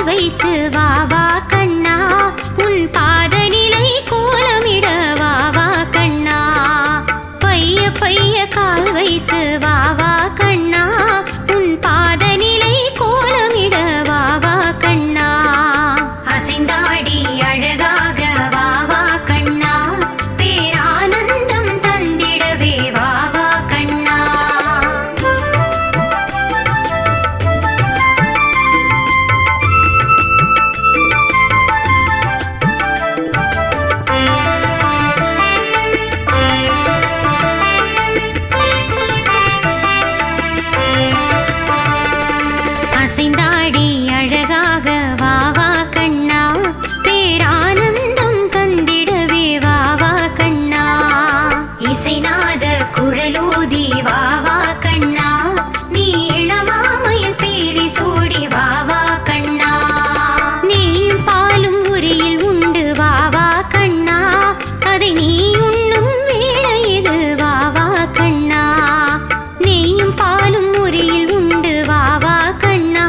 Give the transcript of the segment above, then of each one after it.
வைத்து வா வா கண்ணா, உன் பாதநிலை கோலமிட வா வா கண்ணா. பைய பைய கால் வைத்து வா வா கண்ணா, உன் பாதநிலை கோலமிட வா வா கண்ணா. அசைந்தாடி அழகாக வா வா கண்ணா, பேரானந்தம் தந்திடவே வா வா கண்ணா. அசைந்தாடி அழகாக வா வா கண்ணா, பேரானந்தம் தந்திடவே வா வா கண்ணா. இசைநாத குழலூதி வா வா கண்ணா, நீ இளமாமையில் பேரி சூடி வா வா கண்ணா. நெய்யும் பாலும் உரியில் உண்டு வா வா கண்ணா, அதை நீ உண்ணும் வேளை இது வா வா கண்ணா. நெய்யும் பாலும் உரியில் உண்டு வா வா கண்ணா,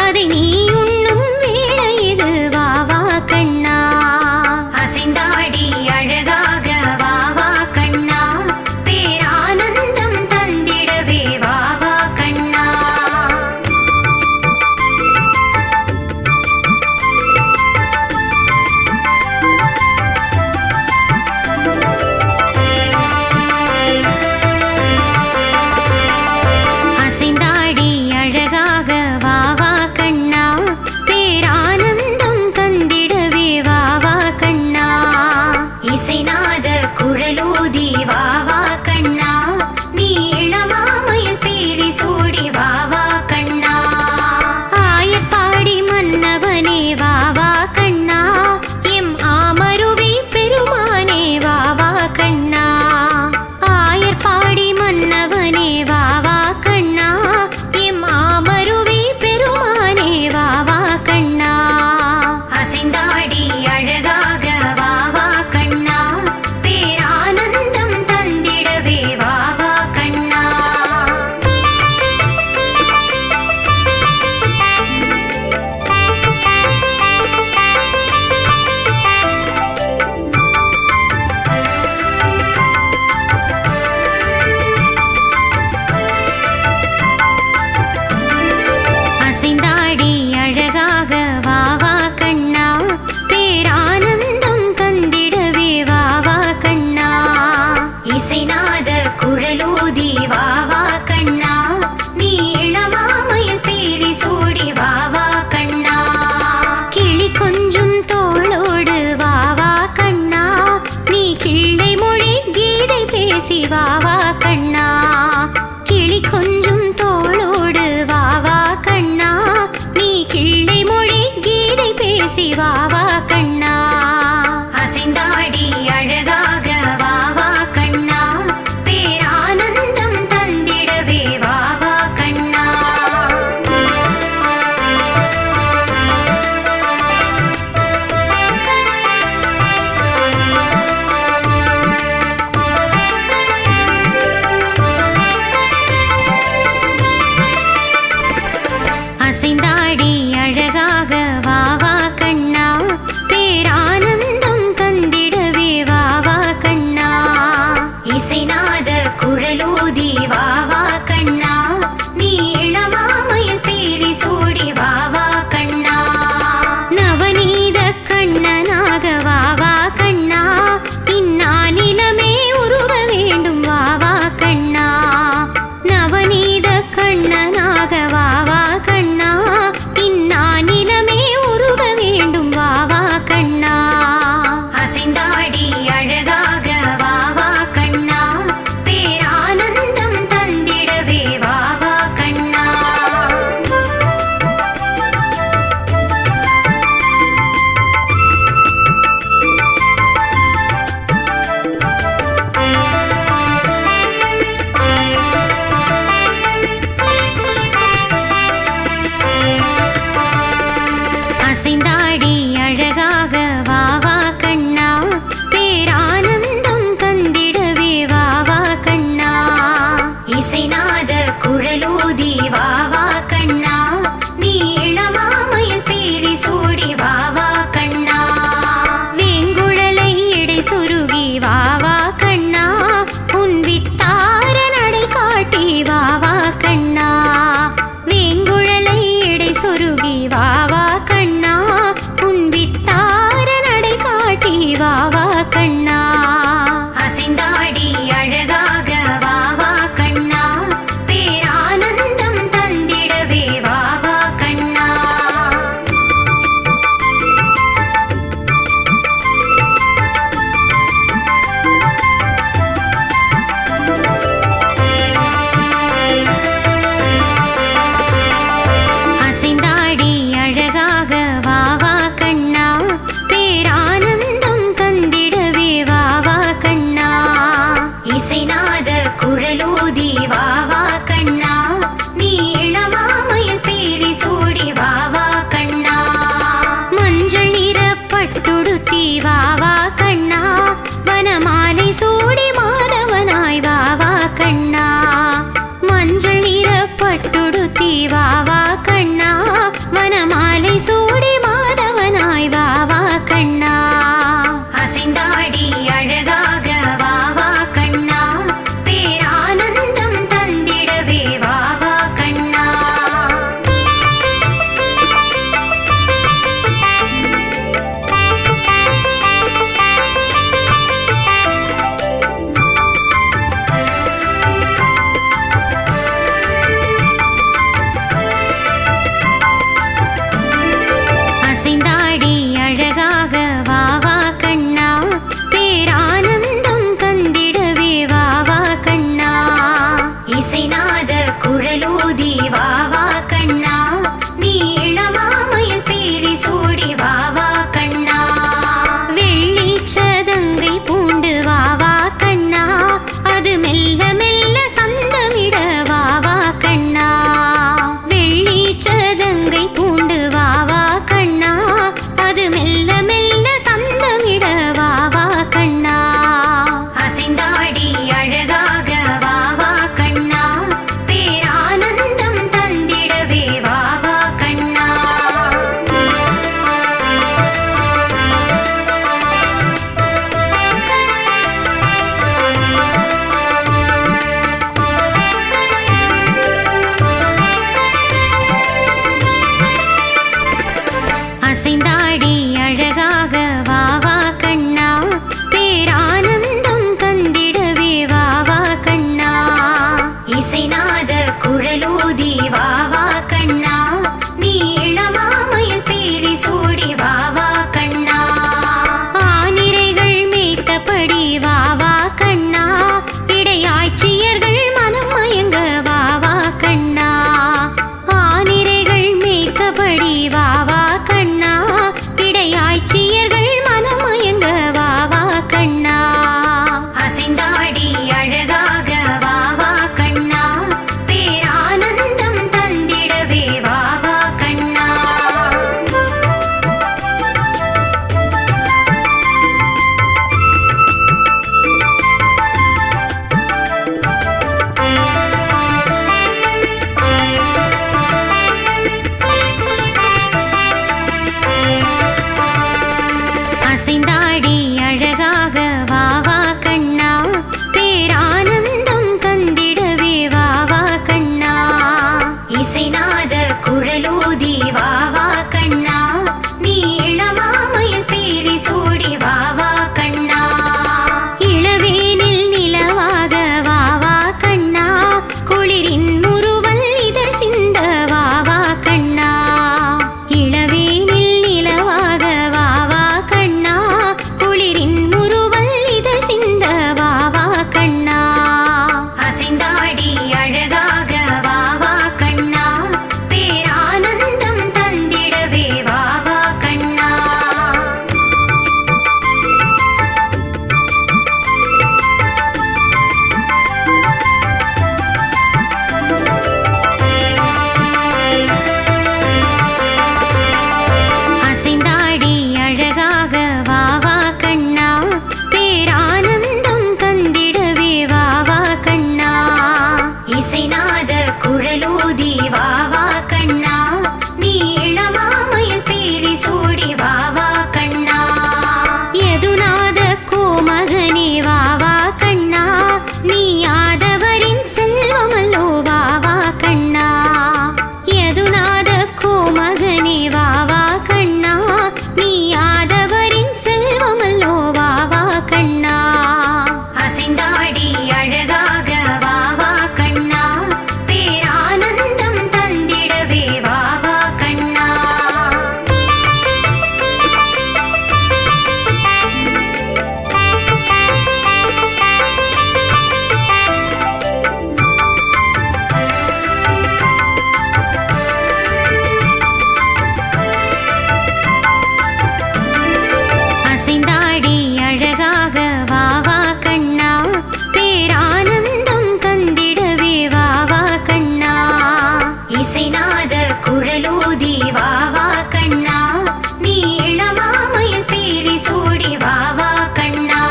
அதை நீ உண்ணும் வேளை இது வா வா கண்ணா. அசைந்தாடி அழகாக வா வா கண்ணா, பேரானந்தம் தந்திடவே வா வா கண்ணா. அசைந்தாடி அழகாக வா வா கண்ணா, பேரானந்தம் தந்திடவே வா வா கண்ணா. இசைநாத குழலூதி வா வா கண்ணா, நீ இளமாமையில் பேரி சூடி வா வா கண்ணா. ஆயப்பாடி மன்னவனே வா வா கண்ணா, எம் ஆமருவி பெருமானே வா வா கண்ணா. ஆயர்பாடி மன்னவனே வா வா கண்ணா, எம் ஆமருவி பெருமானே வா வா கண்ணா. அசைந்தாடி அழகாக வா வா கண்ணா, பேரானந்தம் தந்திடவே வா வா கண்ணா. அசைந்தாடி அழகாக வா வா கண்ணா, பேரானந்தம் தந்திடவே வா வா கண்ணா. இசைநாத குழலூதி வா வா கண்ணா, நீ இளமாமையில் பேரி சூடி வா வா கண்ணா. கிளி கொஞ்சும் தோளோடு வா வா கண்ணா, நீ கிள்ளை மொழி கீதை பேசி வா வா கண்ணா. கிளி கொஞ்சும் தோளோடு வா வா கண்ணா, நீ கிள்ளை மொழி கீதை பேசி வா வா கண்ணா. அசைந்தாடி அழகாக வா வா கண்ணா, பேரானந்தம் தந்திடவே வா வா கண்ணா. அசைந்தாடி அழகாக வா வா கண்ணா, பேரானந்தம் தந்திடவே வா வா கண்ணா. இசைநாத குழலூதி வா வா கண்ணா, நீ இளமாமையில் பேரி சூடி வா வா கண்ணா. நவநீத கண்ணனாக வா வா கண்ணா, இந்நானிலமே உருவ வேண்டும் வா வா கண்ணா. நவநீத கண்ணனாக வா வா கண்ணா, இந்நானிலமே உருவ வேண்டும் வா வா கண்ணா. அசைந்தாடி அழகாக வா வா கண்ணா, பேரானந்தம் தந்திடவே வா வா கண்ணா. அசைந்தாடி அழகாக வா வா கண்ணா, பேரானந்தம் தந்திடவே வா வா கண்ணா. இசைநாத குழலூதி வா வா கண்ணா, நீ இளமாமையில் பேரி அசைந்தாடி அழகாக வா வா கண்ணா பேரானந்தம் தந்திடவே வா வா கண்ணா இசைநாத குழலூதி வா வா கண்ணா நீ இளமாமையில் பேரி சூடி வா வா கண்ணா ஆனிரைகள் மேய்த்தபடி வா வா கண்ணா இடையாட்சியர்கள் மனம் மயங்க வா வா கண்ணா ஆனிரைகள் மேய்த்தபடி வா வா கண்ணா இடையாட்சியர்கள் மனம் மயங்க வா வா கண்ணா அசைந்தாடி அழகாக வா வா கண்ணா பேரானந்தம் தந்திடவே வா வா கண்ணா அசைந்தாடி அழகாக வா வா கண்ணா பேரானந்தம் தந்திடவே வா வா கண்ணா இசைநாத குழலூதி வா வா கண்ணா நீ இளமாமையில் பேரி சூடி வா வா கண்ணா இளவேனில் நிலவாக வா வா கண்ணா குளிரின் முறுவல் இதழ் சிந்த வா வா கண்ணா இளவேனில் நிலவாக வா வா கண்ணா குளிரின் முறுவல் இதழ் சிந்த வா வா கண்ணா அசைந்தாடி அழகாக வா வா கண்ணா பேரானந்தம் தந்திடவே வா வா கண்ணா அசைந்தாடி அழகாக வா வா கண்ணா பேரானந்தம் தந்திடவே வா வா கண்ணா இசைநாத குழலூதி வா வா கண்ணா நீ இளமாமையில் பேரி சூடி வா வா கண்ணா யதுநாத கோமகனே வா வா கண்ணா நீ யாதவரின் செல்வமல்லோ வா வா கண்ணா யதுநாத கோமகனே வா வா கண்ணா நீ யாதவரின் செல்வமல்லோ வா வா கண்ணா அசைந்தாடி அழகாக வா வா கண்ணா பேரானந்தம் தந்திடவே வா வா கண்ணா அசைந்தாடி அழகாக வா வா கண்ணா பேரானந்தம் தந்திடவே வா வா கண்ணா இசைநாத குழலூதி வா வா கண்ணா நீ இளமாமையில் பேரி சூடி வா வா கண்ணா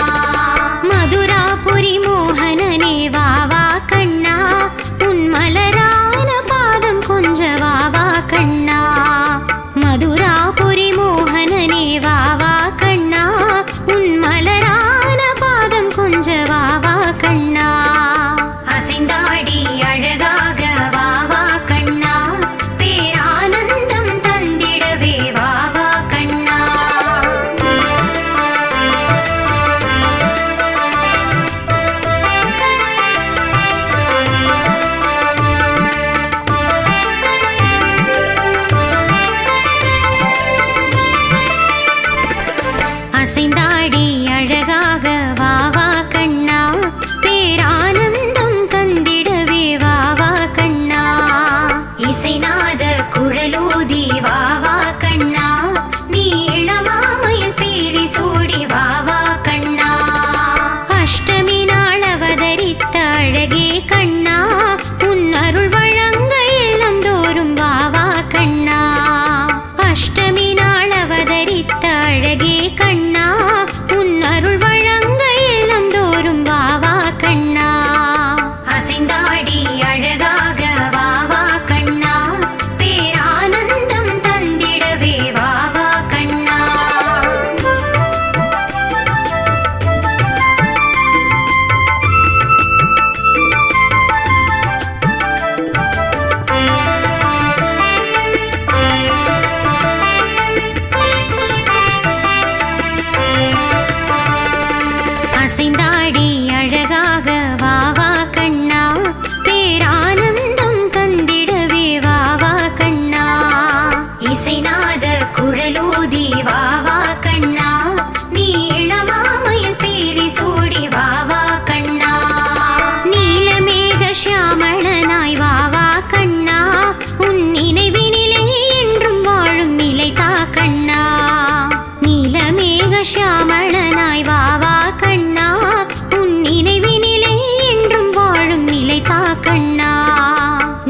மதுராபுரி மோகனனே வா வா கண்ணா உன் மலரான பாதம் கொஞ்ச வா வா கண்ணா மதுராபுரி மோகனனே வா வா கண்ணா உன் மலரான பாதம் கொஞ்ச வா வா கண்ணா அசைந்தாடி அழகாக வா வா கண்ணா பேரானந்தம் தந்திடவே வா வா கண்ணா நாத குழலூதி வா வா கண்ணா நீ இளமாமையில் பேரி சூடி வா வா கண்ணா நீலமேக சியாமளனாய் வா வா கண்ணா உன் நினைவினிலே என்றும் வாழும் நிலைதா கண்ணா நீலமேக சியாமளனாய் வா வா கண்ணா உன் நினைவினிலே என்றும் வாழும் நிலைதா கண்ணா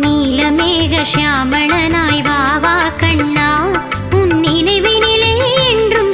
நீலமேக சியாமளனாய் வா வா கண்ணா உன் நினைவினிலே என்றும்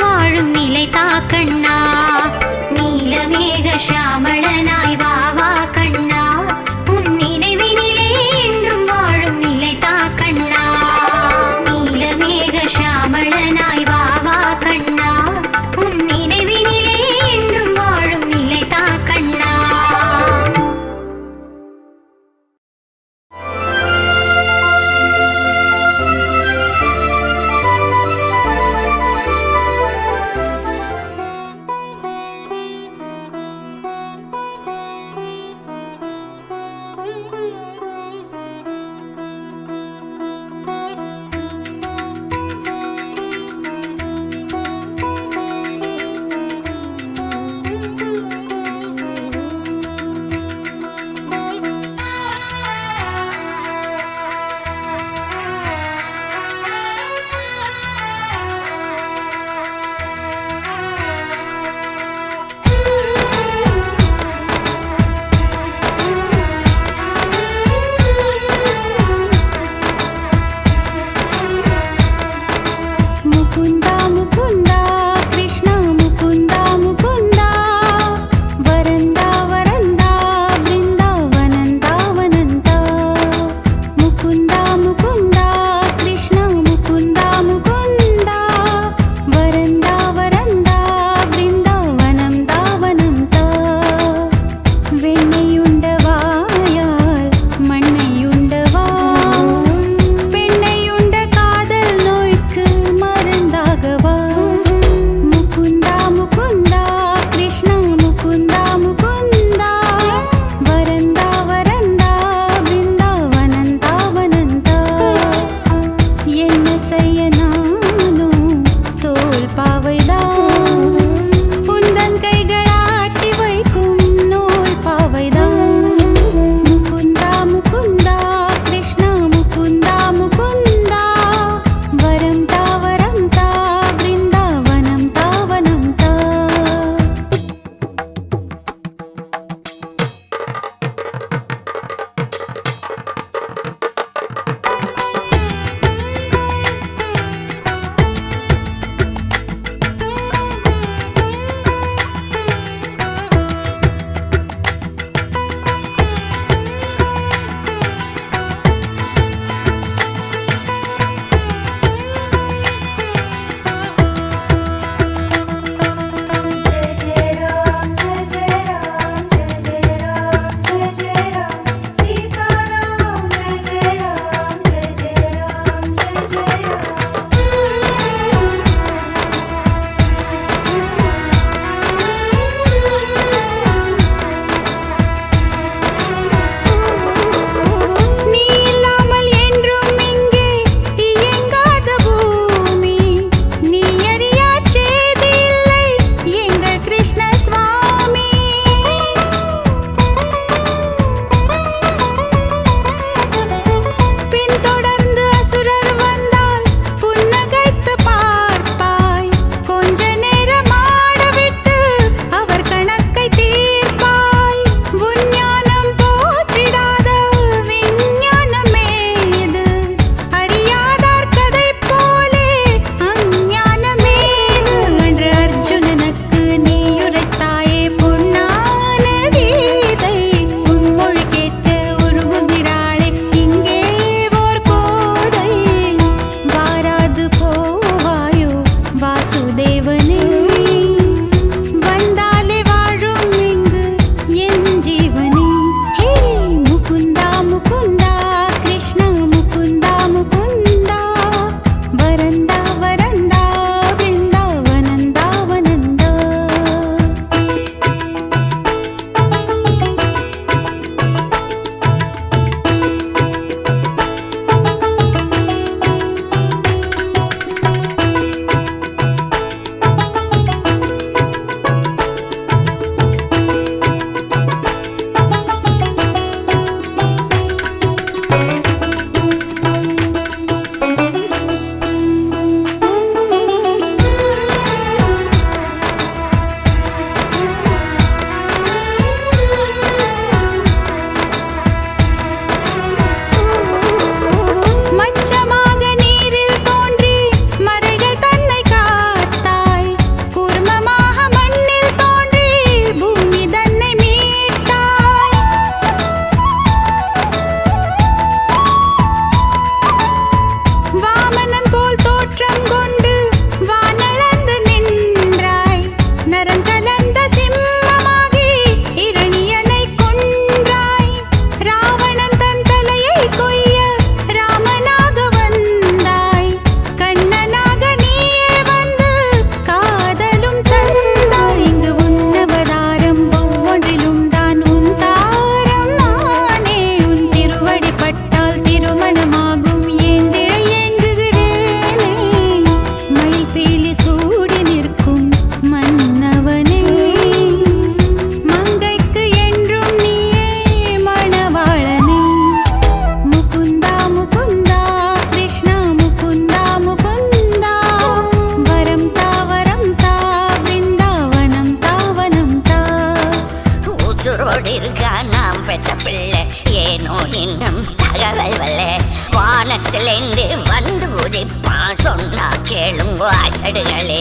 இருக்கா நாம் பெற்ற பிள்ளை ஏனோ இன்னும் தகவல் வல்ல வானத்திலிருந்து வந்து உதிப்பா சொன்னா கேளுங்க அசடுகளே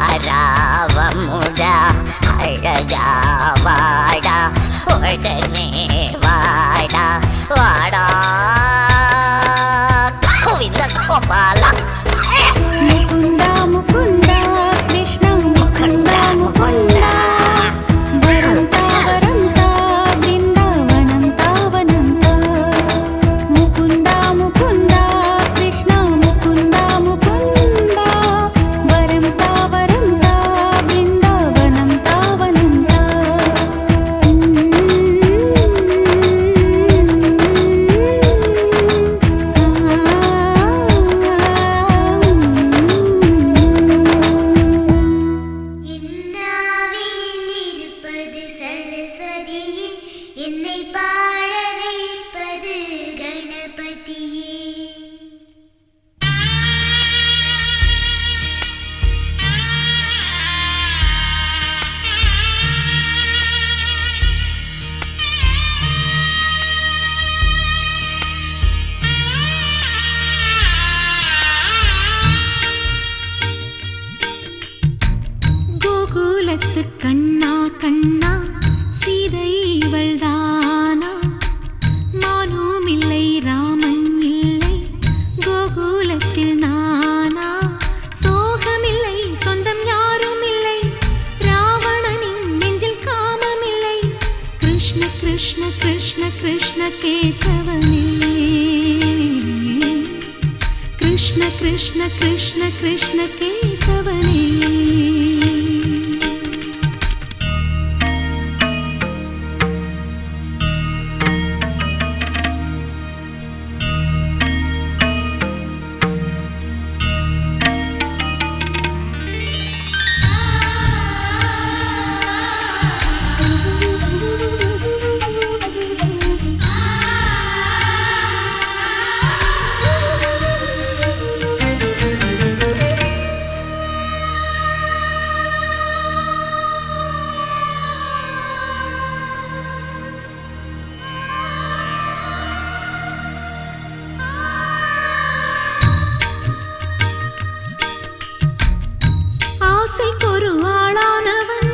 ஆராவமுதா அழகா வாடா உடனே வாடா வாடா கோவிந்த கோபாலா முகுந்தா முகுந்தா கிருஷ்ண முகுந்தா முகுந்தா வரம் தாவரம் பிருந்தாவனம் தாவனம் முகுந்தா முகுந்தா கிருஷ்ண முகுந்தா முகுந்தா வரம் தாவரம் பிருந்தாவனம் தாவனம் என்னை பாட வைப்பது கணபதியே. கோகுலத்து கண்ணா கண்ணா சீதை இவள்தானா மானும் இல்லை ராமன் இல்லை கோகுலத்தில் நானா சோகமில்லை சொந்தம் யாரும் இல்லை ராவணனின் நெஞ்சில் காமமில்லை கிருஷ்ண கிருஷ்ண கிருஷ்ண கிருஷ்ண கேசவனே கிருஷ்ண கிருஷ்ண கிருஷ்ண கிருஷ்ண கேசவனே ஆசைக்கொரு ஆளானவன்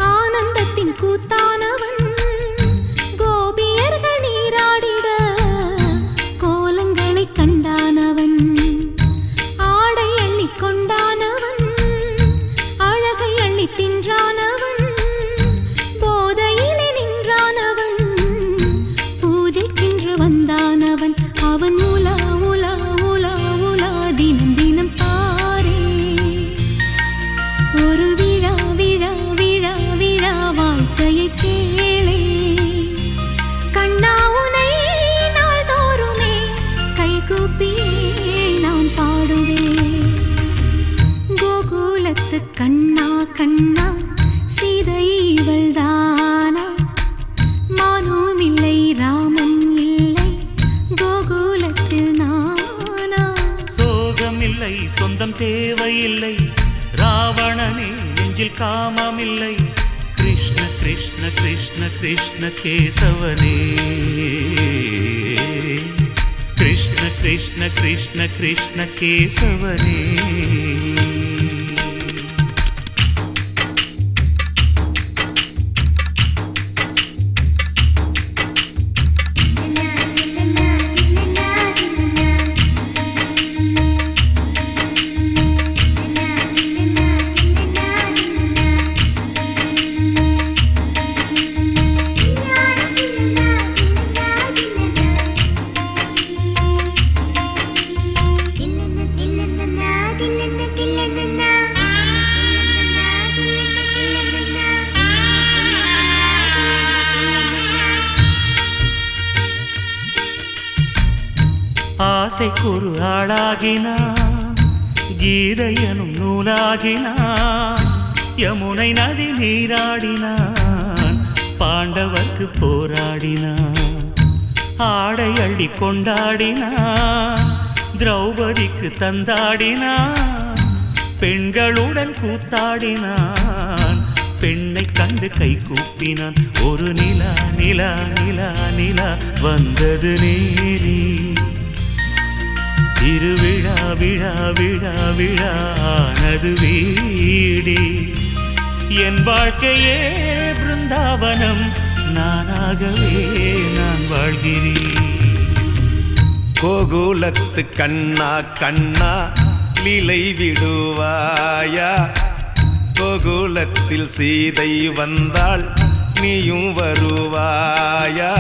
ஆனந்தத்தின் கூத்தானவன் கோபியர்கள் நீராடிட கோலங்களை கண்டானவன் ஆடை அள்ளி கொண்டானவன் அழகை அள்ளி தின்றானவன் போதையிலே நின்றானவன் பூஜைக்கென்று வந்தானவன் அவன் உலா உலா உலா உலா தினம் தினம் பாரே ஒரு விழா விழா விழா விழா வாழ்க்கையை கேளே கண்ணா உனை நாள்தோறுமே கைகூப்பியே நான் பாடுவேன் கோகுலத்து கண்ணா கண்ணா சீதை இவள்தானா மானும் இல்லை ராமன் இல்லை கோகுலத்தில் நானா சோகமில்லை சொந்தம் தேவையில்லை ராவணனே நெஞ்சில் காமமில்லை கிருஷ்ண கிருஷ்ண கிருஷ்ண கிருஷ்ண கேசவனே கிருஷ்ண கிருஷ்ண கிருஷ்ண கிருஷ்ண கேசவனே ஆசைக்கொரு ஆளாகினான் கீதையனும் நூலாகினான் யமுனை நதி நீராடினான் பாண்டவர்க்கு போராடினான் ஆடை அள்ளி கொண்டாடினான் திரௌபதிக்கு தந்தாடினான் பெண்களுடன் கூத்தாடினான் பெண்ணை கண்டு கை கூப்பினான். ஒரு நிலா நிலா நிலா நிலா வந்தது நேரி. திருவிழா விழா விழா விழா ஆனது வீடி. என் வாழ்க்கையே பிருந்தாவனம், நானாகவே நான் வாழ்கிறேன். கோகுலத்து கண்ணா கண்ணா லீலை விடுவாயா? கோகுலத்தில் சீதை வந்தாள், நீயும் வருவாயா?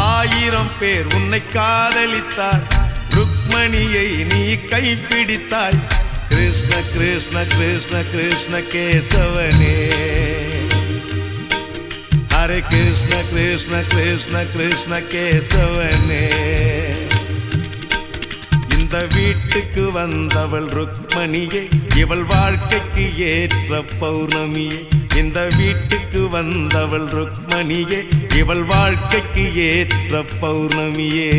1000 பேர் உன்னை காதலித்தார், ருக்மணியை நீ கைப்பிடித்தாய். கிருஷ்ண கிருஷ்ண கிருஷ்ண கிருஷ்ண கேசவனே, ஹரே கிருஷ்ண கிருஷ்ண கிருஷ்ண கிருஷ்ண கேசவனே. இந்த வீட்டுக்கு வந்தவள் ருக்மணியே, இவள் வாழ்க்கைக்கு ஏற்ற பௌர்ணமியே. இந்த வீட்டுக்கு வந்தவள் ருக்மணியே, இவள் வாழ்க்கைக்கு ஏற்ற பௌர்ணமியே.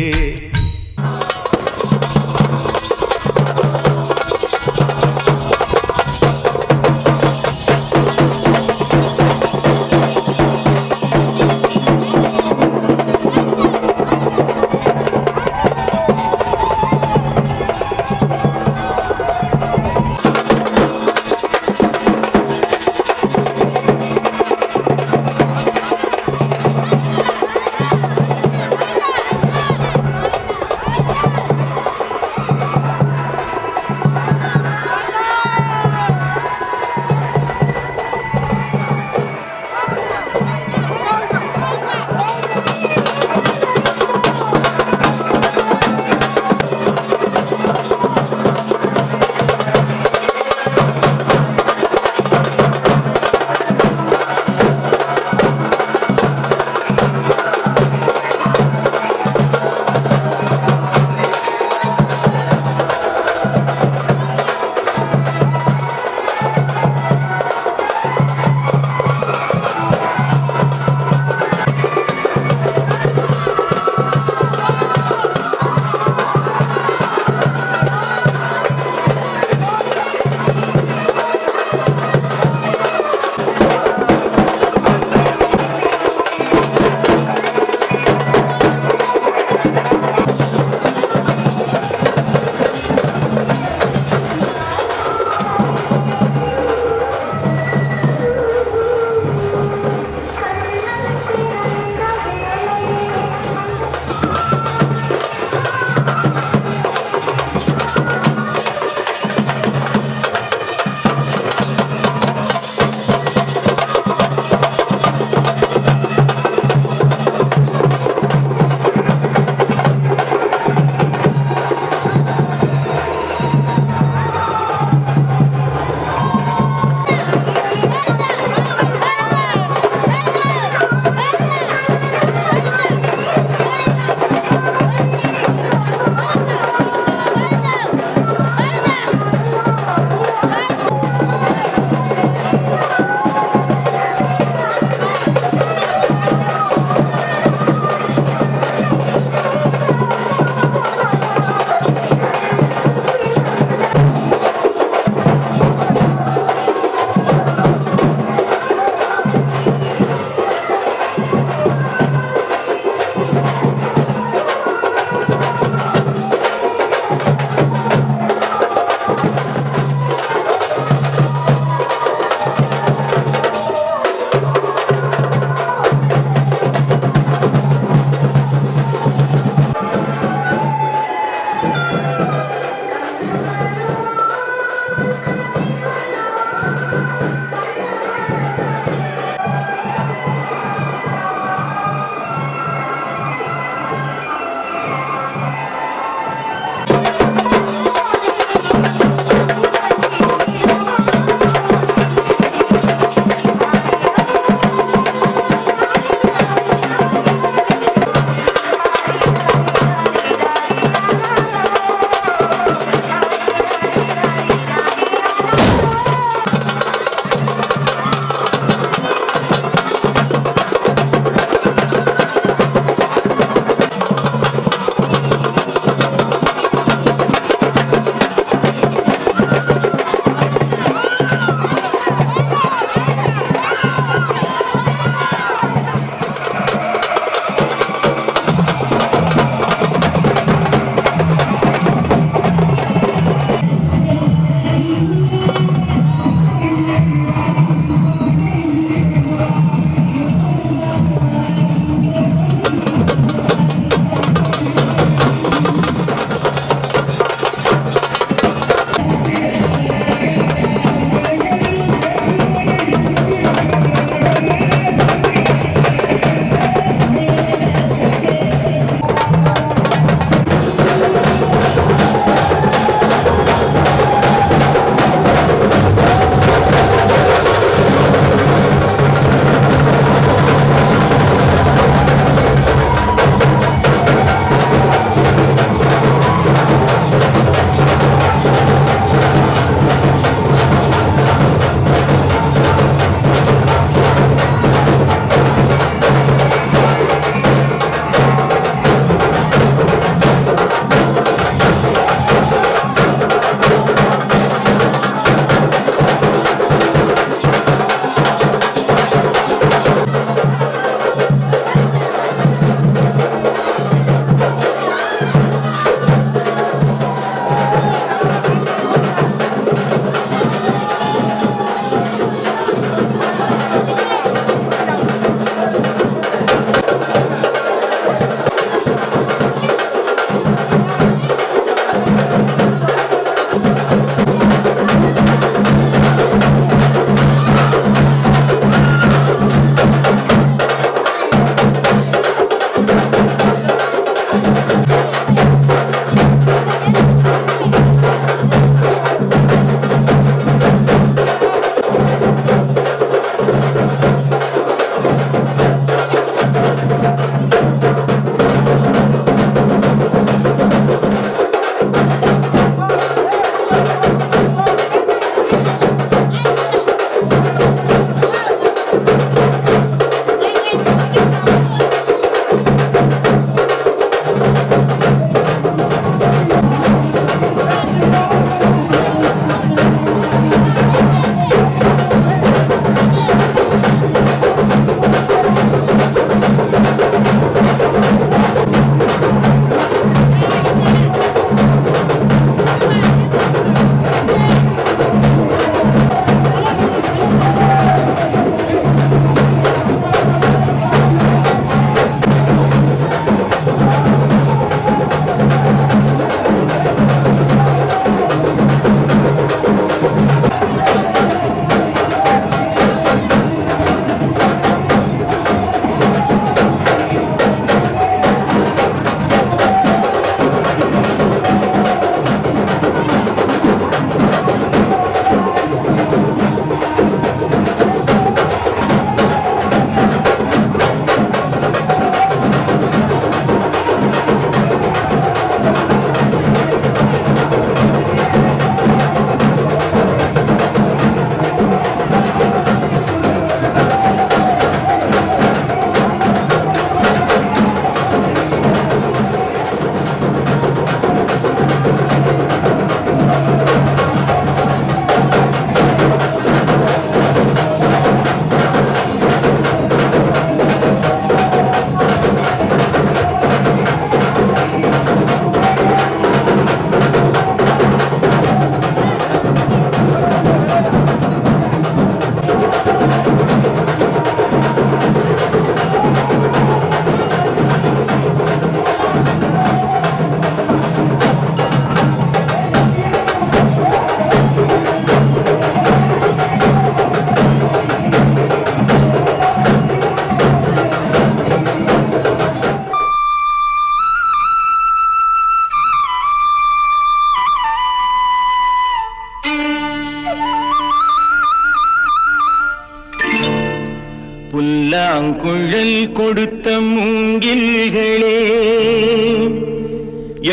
புல்லாங்குழல் கொடுத்த மூங்கில்களே,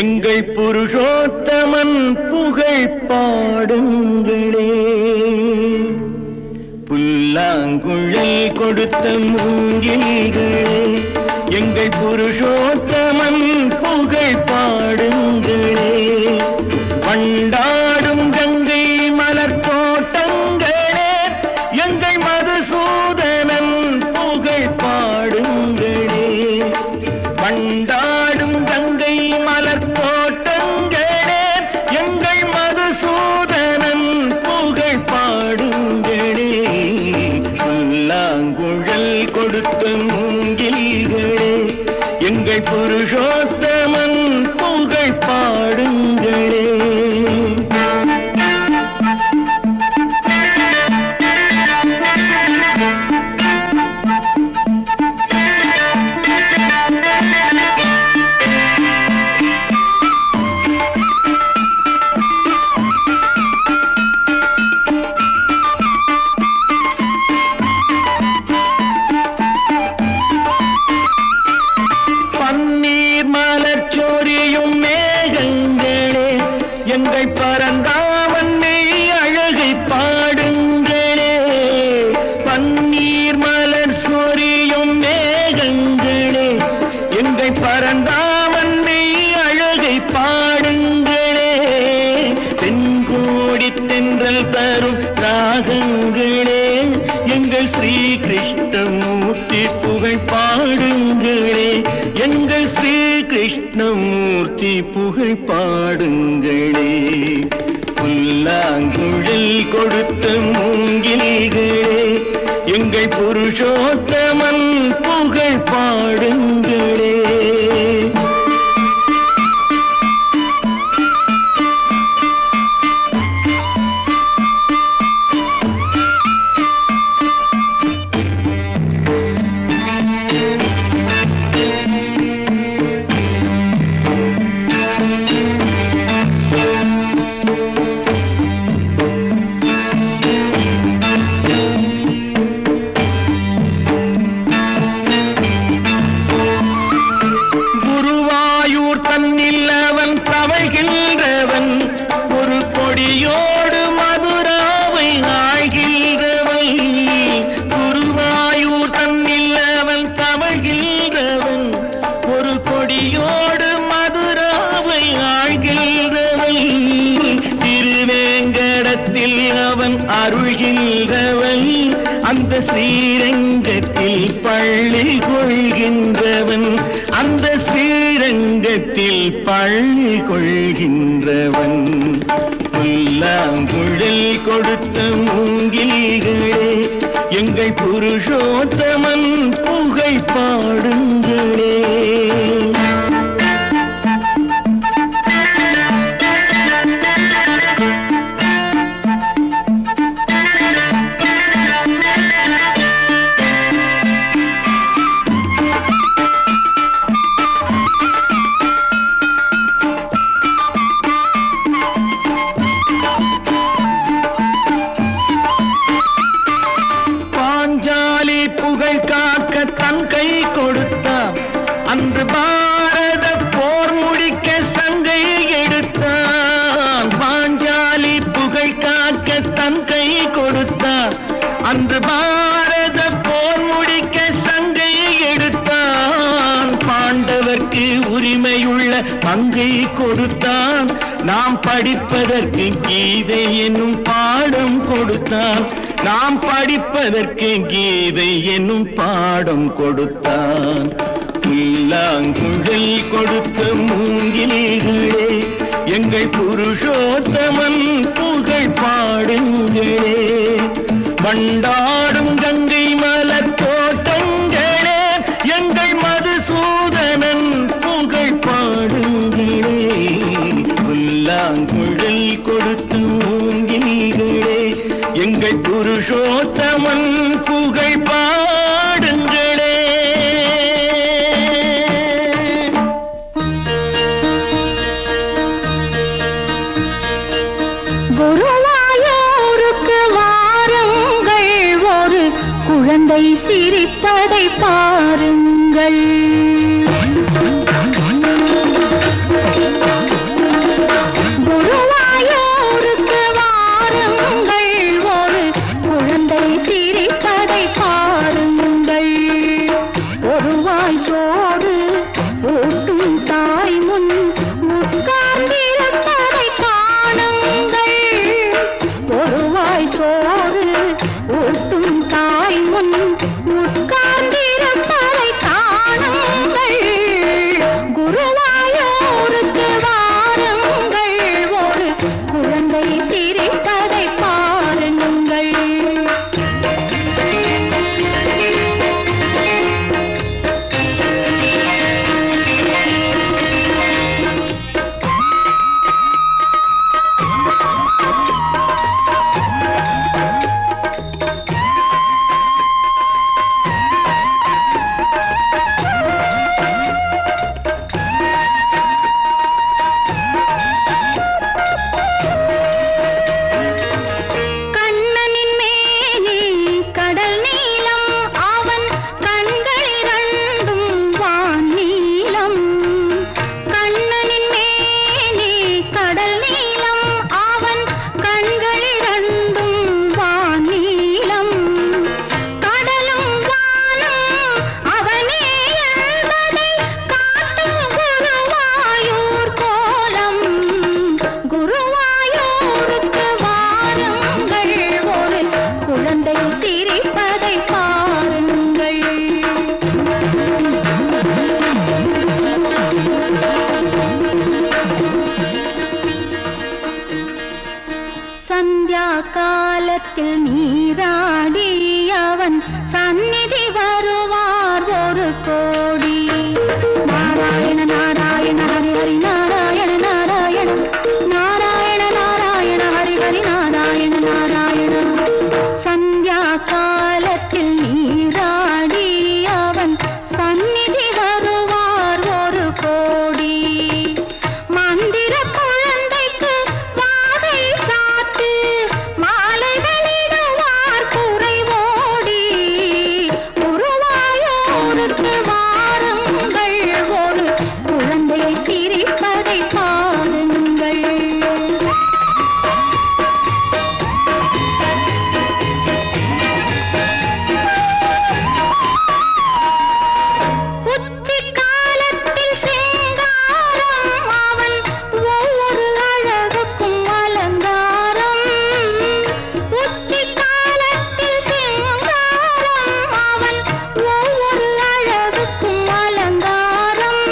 எங்கள் புருஷோத்தமன் புகழ் பாடுங்களே. புல்லாங்குழல் கொடுத்த மூங்கில்களே, எங்கள் புருஷோத்தமன் புகழ் பாடுங்களே. வண்டாடும் கங்கை மலர் தோட்டங்களே, எங்கள் மதுசூதனன் புகழ் பாடுங்களே. வண்டாடும் கங்கை மலர் தோட்டங்களே, எங்கள் மதுசூதனன் புகழ் பாடுங்களே. புல்லாங்குழல் கொடுத்த மூங்கில்களே, எங்கள் புருஷோத்தமன் புகழ் பாடுங்களே. பன்னீர் மலர் சொரியும் மேகங்களே, எங்கள் பரந்தாமன் மெய் அழகை பாடுங்களே. பன்னீர் மலர் சொரியும் மேகங்களே, எங்கள் பரந்தாமன் மெய் அழகை பாடுங்களே. தென்கோடி தென்றல் தரும் ராகங்களே, எங்கள் ஸ்ரீ கிருஷ்ணமூர்த்தி புகழ் பாடுங்களே. எங்கள் ஸ்ரீ கிருஷ்ணமூர்த்தி புகழ் பாடுங்களே. புல்லாங்குழல் கொடுத்த மூங்கில்களே, எங்கள் புருஷோத்தமன் புகழ் பாடுங்களே. குருவாயூர் தன்னில் அவன் தவழ்கின்றவன், ஒரு கொடியோடு மதுராவை ஆழ்கின்றவன். குருவாயூர் தன்னில் அவன் தவழ்கின்றவன், ஒரு கொடியோடு மதுராவை ஆழ்கின்றவன். திருவேங்கடத்தில் அவன் அருள்கின்றவன், அந்த ஸ்ரீரங்கத்தில் பள்ளி கொள்கின்றவன். அந்த ஸ்ரீரங்கத்தில் பள்ளி கொள்கின்றவன். புல்லாங்குழல் கொடுத்த மூங்கில்களே, எங்கள் புருஷோத்தமன் புகழ் பாடுங்களே. பாஞ்சாலி புகழ் காக்க தன் கை கொடுத்தான், அன்று பாரத போர் முடிக்க சங்கை எடுத்தான். பாஞ்சாலி புகழ் காக்க தன் கை கொடுத்தான், அன்று பாரத போர் முடிக்க சங்கை எடுத்தான். பாண்டவர்க்கு உரிமையுள்ள பங்கை கொடுத்தான், நாம் படிப்பதற்கு கீதை என்னும் பாடம் கொடுத்தான். நாம் படிப்பதற்கு கீதை என்னும் பாடம் கொடுத்தான். புல்லாங்குழல் கொடுத்த மூங்கில்களே, எங்கள் புருஷோத்தமன் புகழ் பாடுங்களே. வண்டாடும் கங்கை மலர் தோட்டங்களே, எங்கள் மதுசூதனன் புகழ் பாடுங்களே. புல்லாங்குழல் கொடுத்த மூங்கில்களே, எங்கள் புருஷோத்தமன் புகழ் பாடுங்களே. குருவாயூருக்கு வாருங்கள், ஒரு குழந்தை சிரிப்பதை பாருங்கள். குருவாயூருக்கு வாருங்கள், ஒரு குழந்தை சிரிப்பதை பாருங்கள். ஒருவாய் சோறு ஊட்டும் தாய் முன் உட்கார்ந்திருப்பதை காணுங்கள். ஒருவாய் சோறு ஊட்டும் தாய் முன் உட்கார்ந்திருப்பதை காணுங்கள். குருவாயூருக்கு வாருங்கள், ஒரு குழந்தை சிரிப்பதை பாருங்கள். கண்ணனின் மேனி கடல் நீலம், அவன் கண்கள் இரண்டும் வான் நீலம். கண்ணனின் மேனி கடல் நீலம், அவன் கண்கள் இரண்டும் வான் நீலம். கடலும் வானும் அவனே என்பதை காட்டும் குருவாயூர் கோலம். குருவாயூருக்கு வாருங்கள், ஒரு குழந்தை சிரிப்பதை பாருங்கள். சந்தியா காலத்தில் நீராடி அவன் சந்நிதி வருவார் ஒரு கோடி. நாராயண நாராயண ஹரி ஹரி நாராயண நாராயண நாராயண நாராயண ஹரி ஹரி நாராயண நாராயண. சந்தியா காலத்தில் நீராடி அவன் சந்நிதி வருவார் ஒரு கோடி. மந்திர குழந்தைக்கு வாகை சாத்து மாலைகளிடுவார் குறைவோடி. குருவாயூருக்கு வாருங்கள், ஒரு குழந்தை சிரிப்பதை பாருங்கள். உச்சி காலத்தில் சிங்காரம், அவன் ஒவ்வொரு அழகுக்கும் அலங்காரம். உச்சி காலத்தில் சிங்காரம், அவன் ஒவ்வொரு அழகுக்கும் அலங்காரம்.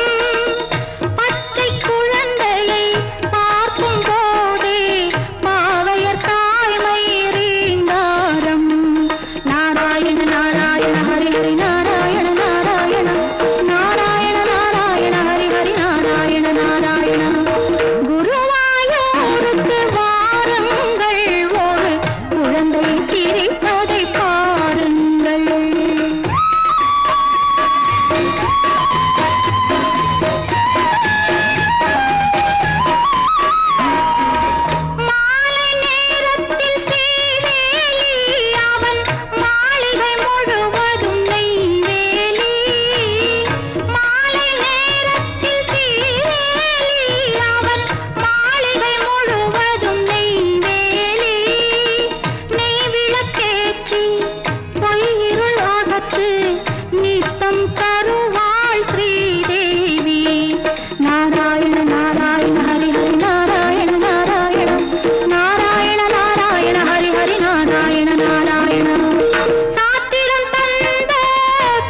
பச்சை குழந்தையை பார்க்கும் போதே பாவையர் தாய்மை ரீங்காரம். நாராயண நாராயண ஹரி ஹரி நாராயண நாராயண நாராயண நாராயண ஹரி ஹரி நாராயண நாராயண. குருவாயூருக்கு வாருங்கள், ஒரு குழந்தை சிரிப்பதை பாருங்கள். மாலை நேரத்தில் ஸ்ரீவேலி, அவன் மாளிகை முழுவதும் நெய்வேலி. மாலை நேரத்தில் ஸ்ரீவேலி, அவன் மாளிகை முழுவதும் நெய்வேலி. நெய் விளக்கேற்றி பொய்யிருள் அகத்து நித்தம் தருவாள் ஸ்ரீதேவி. நாராயண நாராயண ஹரி ஹரி நாராயண நாராயண நாராயண நாராயண ஹரி ஹரி நாராயண நாராயண. சாத்திரம் தந்த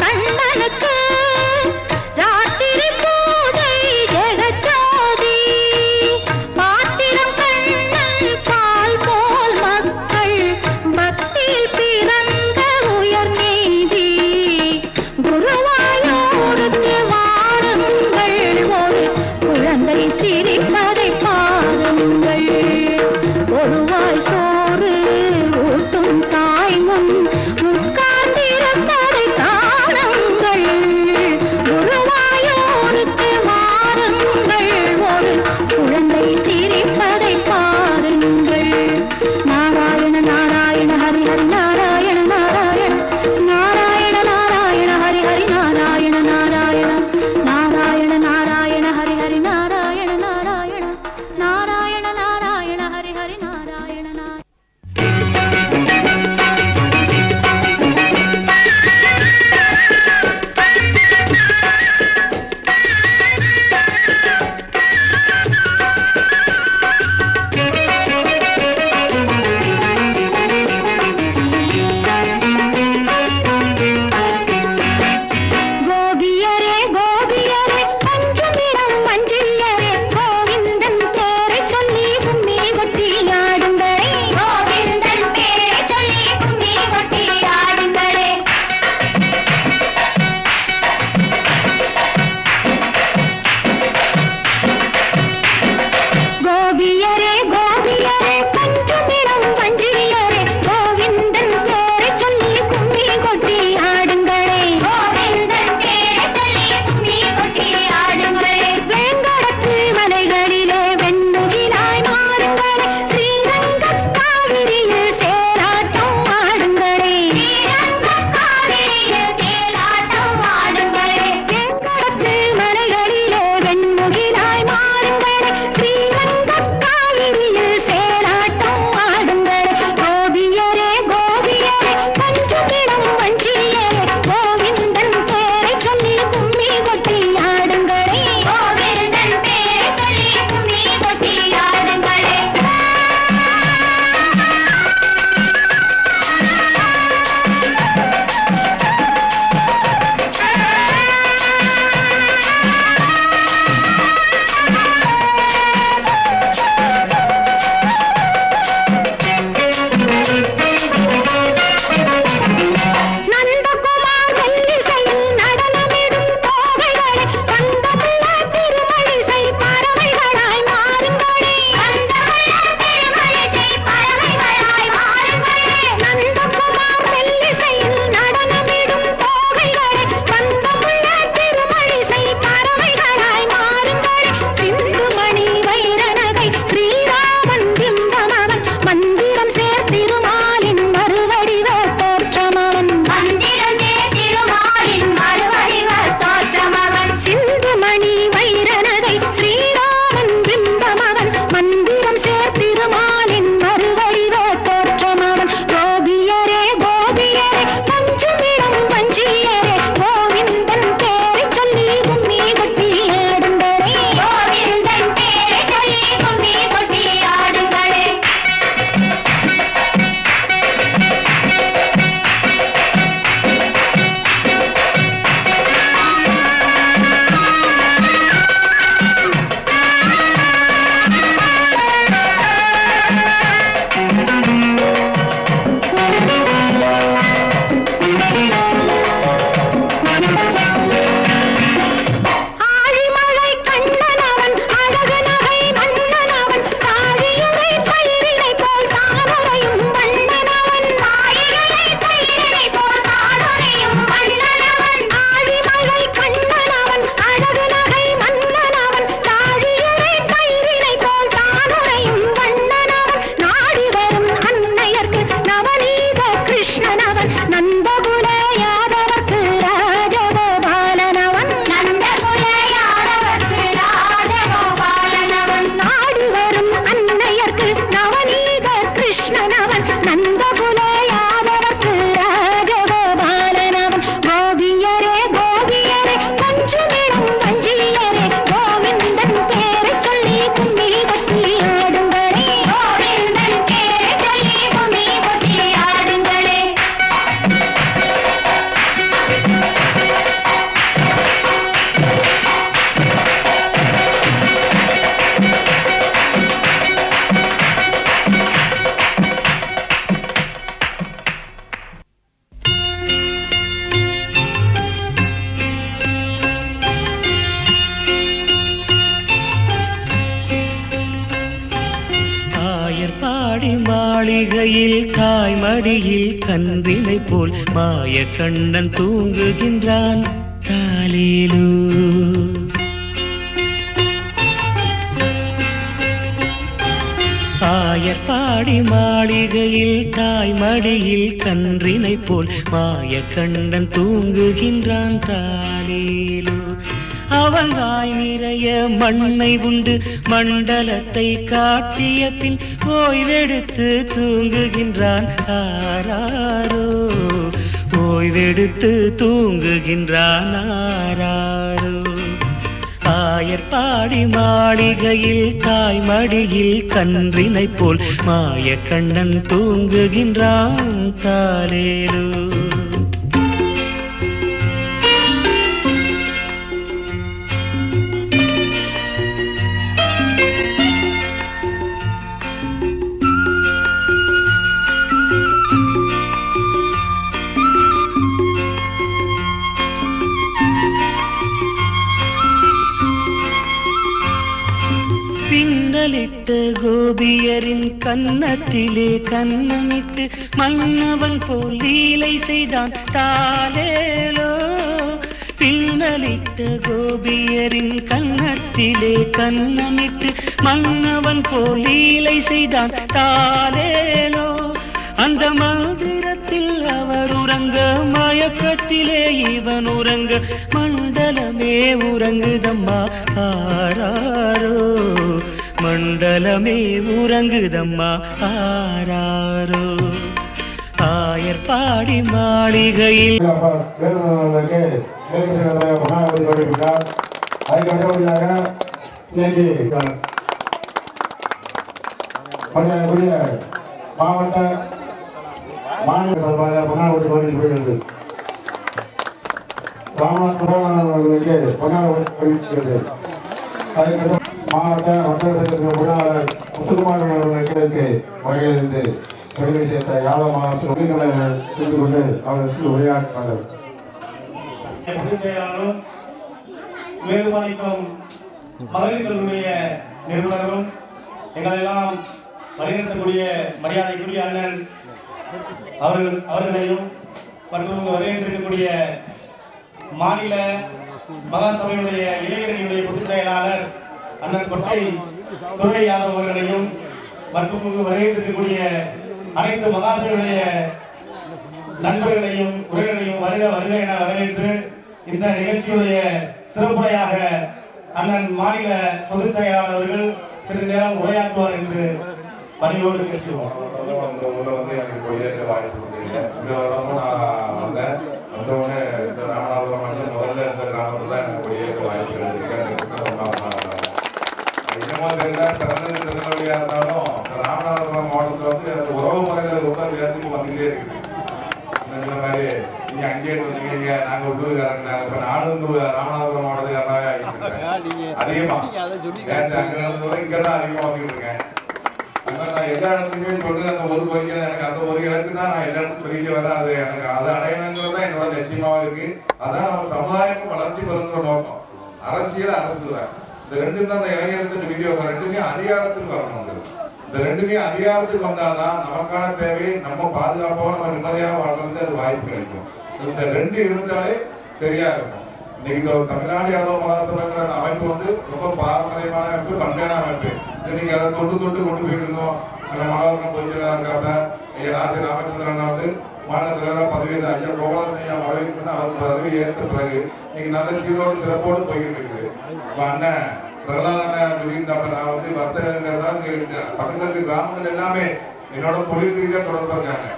கண்ணனுக்கு ராத்திரி பூஜை ஜெகஜோதி. பாத்திரம் கண்ணன் பால் போல் மக்கள் பக்தியில் பிறந்த உயர் நீதி. குருவாயூருக்கு வாருங்கள், ஒரு குழந்தை சிரிப்பதை பாருங்கள். ஒருவாய் சோறு ஊட்டும் தாய் முன் உட்கார்ந்திருப்பதை காணுங்கள். குருவாயூருக்கு வாருங்கள், ஒரு குழந்தை சிரிப்பதை பாருங்கள். நாராயண நாராயண ஹரி ஹரி நாராயண நாராயண நாராயண நாராயண ஹரி ஹரி மடியில் கன்றினை போல் மாய கண்ணன் தூங்குகின்றான் தாலேலோ. ஆயர்பாடி மாளிகையில் தாய் மடியில் கன்றினை போல் மாய கண்ணன் தூங்குகின்றான் தாலேலோ. அவன் வாய் நிறைய மண்ணை உண்டு மண்டலத்தை காட்டிய பின் ஓய்வெடுத்து தூங்குகின்றான் ஆராரோ. ஓய்வெடுத்து தூங்குகின்றான் ஆராரோ. ஆயர்பாடி மாளிகையில் தாய் மடியில் கன்றினை போல் மாய கண்ணன் தூங்குகின்றான் தாலேலோ. பின்னலிட்ட கோபியரின் கன்னத்திலே கன்னமிட்டு மன்னவன் போல் லீலை செய்தான் தாலேலோ. பின்னலிட்ட கோபியரின் கன்னத்திலே கன்னமிட்டு மன்னவன் போல் லீலை செய்தான் தாலேலோ. அந்த மந்திரத்தில் அவர் உறங்க மயக்கத்திலே இவன் உறங்க மண்டலமே உறங்குதம்மா ஆராரோ. மண்டலமே உறங்குதம்மா ஆராரோ. ஆயர்பாடி மாளிகையில் மாவட்ட மாநில சார்பாக பொன்னாடி போயிடுது. ராமநாத் அவர்களுக்கு பொன்னாடி போயிட்டு அதுக்கடுத்து மாவட்ட வர்த்தக சங்கத்தின் பொருளாளர் முத்துக்குமார் அவர்களுக்கு வகையிலிருந்து பெருமை சேர்த்த யாதவ மகாசன் தெரிந்து கொண்டு அவர்களுக்கு உரையாற்றினார்கள். பொதுச் செயலாளரும் வேறுபாணிக்கும் மகளிர்களுடைய நிறுவனரும் எங்களெல்லாம் வழிநடத்தக்கூடிய மரியாதைக்குரிய அண்ணன் அவர்களையும் மற்றும் வரவேற்றிருக்கக்கூடிய மாநில மகாசபையினுடைய இளைஞர்களுடைய பொதுச் செயலாளர் அண்ணன் கொட்டை துரை யாதவ் அவர்களையும் மற்றும் வரவேற்றிருக்கக்கூடிய அனைத்து மகாசபையுடைய நண்பர்களையும் உறவுகளையும் வருக வருக என வரவேற்று இந்த நிகழ்ச்சியுடைய சிறப்புரையாக அண்ணன் மாநில பொதுச் செயலாளர் அவர்கள் சிறிது நேரம் உரையாற்றுவார் என்று பணியோடு கேட்கிறோம். இந்த வருடமும் நான் வந்தேன். வந்தவுடனே இந்த ராமநாதபுரம் முதல்ல இந்த கிராமத்தில் தான் எனக்கு குடியேற்ற வாய்ப்பு கிடைச்சிருக்கு. இன்னமும் தெரியல, பிறந்தது திருநெல்வேலியாக இருந்தாலும் இந்த ராமநாதபுரம் மாவட்டத்தில் வந்து அந்த உறவு முறையில் ரொம்ப வியாதிப்பு வந்துகிட்டே இருக்குது. இந்த மாதிரி நீங்கள் அங்கேயே வந்தீங்க, நாங்கள் உள்ளூர்காரங்க, இப்போ நானும் இந்த ராமநாதபுரம் மாவட்டத்துக்காரனாவே ஆகிட்டு இருக்கேன். அதிகமாக நேற்று அங்கே நடந்ததோட இங்கே தான் அதிகமாக வந்துக்கிட்டு இருக்கேன். நான் எல்லா இடத்துலையுமே சொல்றது அந்த ஒரு கோரிக்கை தான். எனக்கு அந்த ஒரு இலக்கு தான் நான் எல்லா இடத்துக்கும் சொல்லிட்டு வரேன். அது எனக்கு அதை அடையணுங்கிறது தான் என்னோட லட்சியமாக இருக்கு. அதான் நம்ம சமுதாயம் வளர்ச்சி பெறுங்கிற நோக்கம். அரசியல் அரசுறேன் இந்த ரெண்டும் தான். அந்த இளைஞருக்கு வீடியோ ரெண்டுமே அதிகாரத்துக்கு வரணும். இந்த ரெண்டுமே அதிகாரத்துக்கு வந்தாதான் நமக்கான தேவை, நம்ம பாதுகாப்பாக நம்ம நிம்மதியாக வாழ்றதுக்கு அது வாய்ப்பு கிடைக்கும். இந்த ரெண்டு இருந்தாலே சரியா இருக்கும். இன்னைக்கு இந்த தமிழ்நாடு யாதவ மகாசபைங்கிற அமைப்பு வந்து ரொம்ப பாரம்பரியமான அமைப்பு, பண்பான அமைப்பு. நீங்க அதை தொட்டு கொண்டு போயிட்டு இருந்தோம். அந்த மனோகரன் பொதுச்செயலாளர் இருக்காப்ப ஐயா ராசி ராமச்சந்திரன் வந்து மாநில தலைவராக பதவி ஐயா கோபாலன் ஐயா வரவேற்பு அவர் பதவி ஏற்ற பிறகு நீங்க நல்ல சீரோடு சிறப்போடு போய்கிட்டு இருக்குது. இப்போ அண்ணன் பிரகலாதன் சொல்லியிருந்தாப்ப நான் வந்து வர்த்தகங்கிறதா பக்கத்தில் இருக்க கிராமங்கள் எல்லாமே என்னோட தொழில் ரீதியாக தொடர்பு இருக்காங்க.